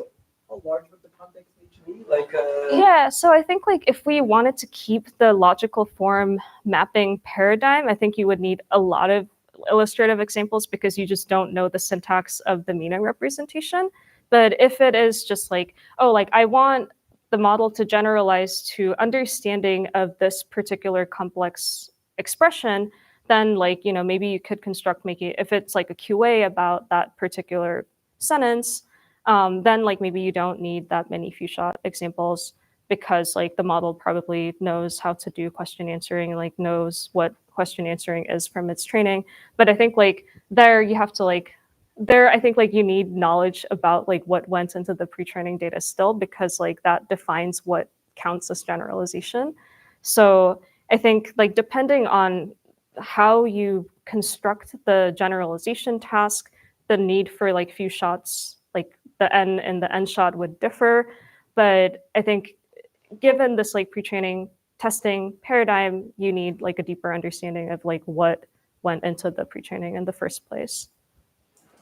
how large would the context need to be? Like, yeah, so I think like if we wanted to keep the logical form mapping paradigm, I think you would need a lot of illustrative examples because you just don't know the syntax of the meaning representation. But if it is just like, oh, like I want the model to generalize to understanding of this particular complex expression, then like, you know, maybe you could construct, make it, if it's like a QA about that particular sentence, then like maybe you don't need that many few shot examples because like the model probably knows how to do question answering, like knows what question answering is from its training. But I think like there you have to like, there I think like you need knowledge about like what went into the pre-training data still, because like that defines what counts as generalization. So I think like depending on how you construct the generalization task, the need for like few shots, like the N and the N shot would differ. But I think given this like pre-training testing paradigm, you need like a deeper understanding of like what went into the pre-training in the first place.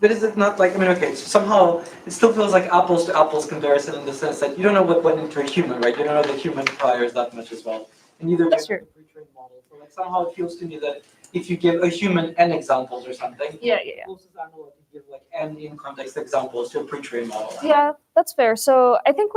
But is it not like, I mean, okay, so somehow it still feels like apples to apples comparison in the sense that you don't know what went into a human, right? You don't know the human priors that much as well. And neither do That's you have true. the pre-trained model. So like somehow it feels to me that if you give a human n examples or something, Yeah. the closest analog to give like n in context examples to a pre-trained model. Yeah, that's fair. So I think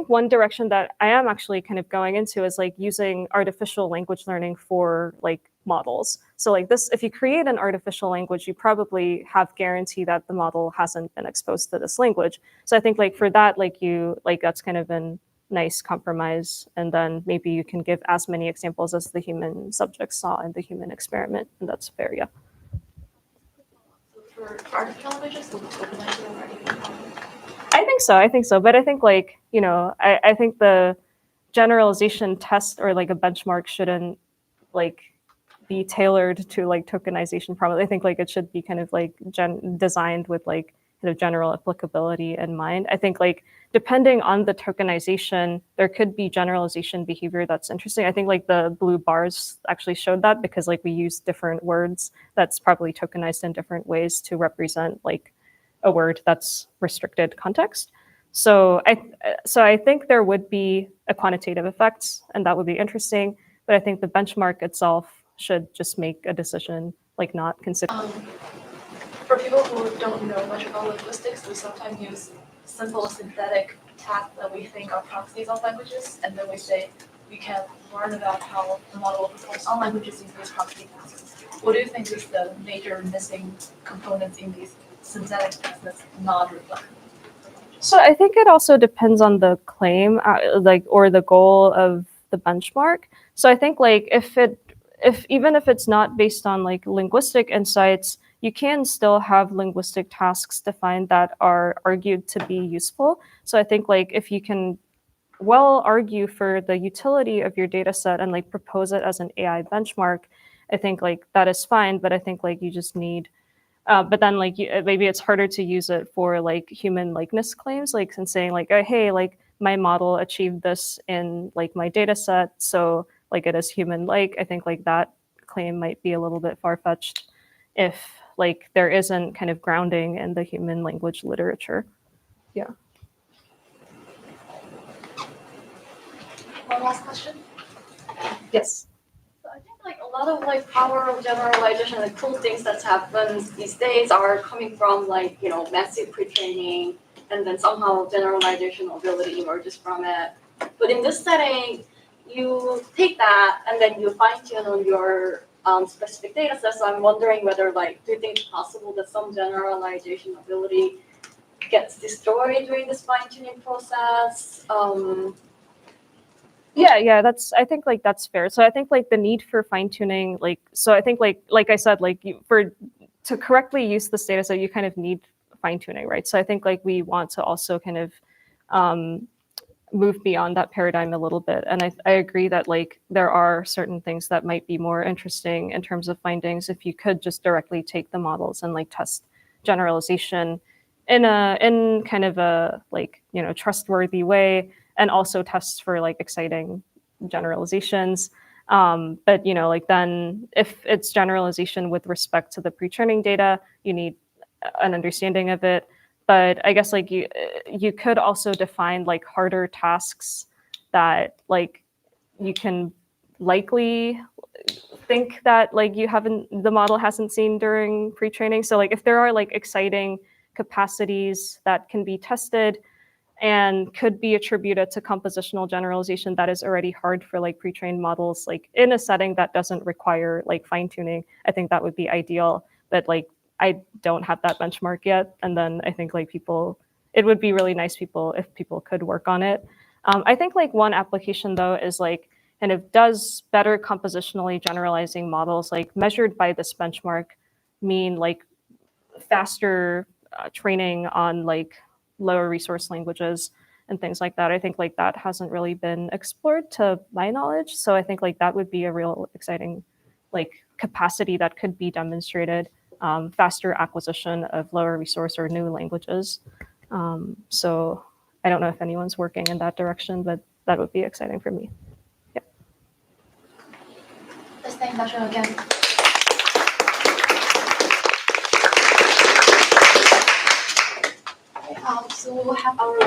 one direction that I am actually kind of going into is like using artificial language learning for like models. So like this, if you create an artificial language, you probably have guarantee that the model hasn't been exposed to this language. So I think like for that, that's kind of a nice compromise. And then maybe you can give as many examples as the human subjects saw in the human experiment. And that's fair, yeah. For artificial languages, the tokenizing already. I think so. But I think I think the generalization test or like a benchmark shouldn't like be tailored to like tokenization problem. I think like it should be kind of like designed with like kind of general applicability in mind. I think like depending on the tokenization, there could be generalization behavior that's interesting. I think like the blue bars actually showed that because like we use different words that's probably tokenized in different ways to represent like a word that's restricted context. So I think there would be a quantitative effect, and that would be interesting. But I think the benchmark itself should just make a decision, like not consider. For people who don't know much about linguistics, we sometimes use simple synthetic tasks that we think are proxies of languages, and then we say we can learn about how the model performs on languages using these proxy tasks. What do you think is the major missing components in these synthetic tasks that's not reflected? So I think it also depends on the claim, or the goal of the benchmark. So I think like if even if it's not based on like linguistic insights, you can still have linguistic tasks defined that are argued to be useful. So I think like if you can well argue for the utility of your data set and like propose it as an AI benchmark, I think like that is fine. But I think like you just need but then like maybe it's harder to use it for like human likeness claims, like and saying like, oh, hey, like my model achieved this in like my data set, so like it is human like. I think like that claim might be a little bit far-fetched if like there isn't kind of grounding in the human language literature. Yeah. One last question. Yes. I think like a lot of like power of generalization and cool things that happen these days are coming from like, massive pre-training and then somehow generalization ability emerges from it. But in this setting, you take that and then you fine tune on your specific data set. So I'm wondering whether do you think it's possible that some generalization ability gets destroyed during this fine tuning process? Yeah, I think like that's fair. So I think like the need for fine tuning, so I think like I said, like to correctly use this data set, you kind of need fine tuning, right? So I think like we want to also kind of move beyond that paradigm a little bit. And I agree that like there are certain things that might be more interesting in terms of findings if you could just directly take the models and like test generalization in kind of a trustworthy way, and also tests for like exciting generalizations. But like then if it's generalization with respect to the pre-training data, you need an understanding of it. But I guess like you could also define like harder tasks that like you can likely think that like the model hasn't seen during pre-training. So like if there are like exciting capacities that can be tested and could be attributed to compositional generalization that is already hard for like pre-trained models, like in a setting that doesn't require like fine-tuning, I think that would be ideal. But like I don't have that benchmark yet. And then I think like it would be really nice if people could work on it. I think like one application though is like kind of does better compositionally generalizing models like measured by this benchmark mean like faster training on like lower resource languages and things like that. I think like that hasn't really been explored to my knowledge. So I think like that would be a real exciting like capacity that could be demonstrated, faster acquisition of lower resource or new languages. So I don't know if anyone's working in that direction, but that would be exciting for me. Yeah. Let's thank Najoung again. So we'll have our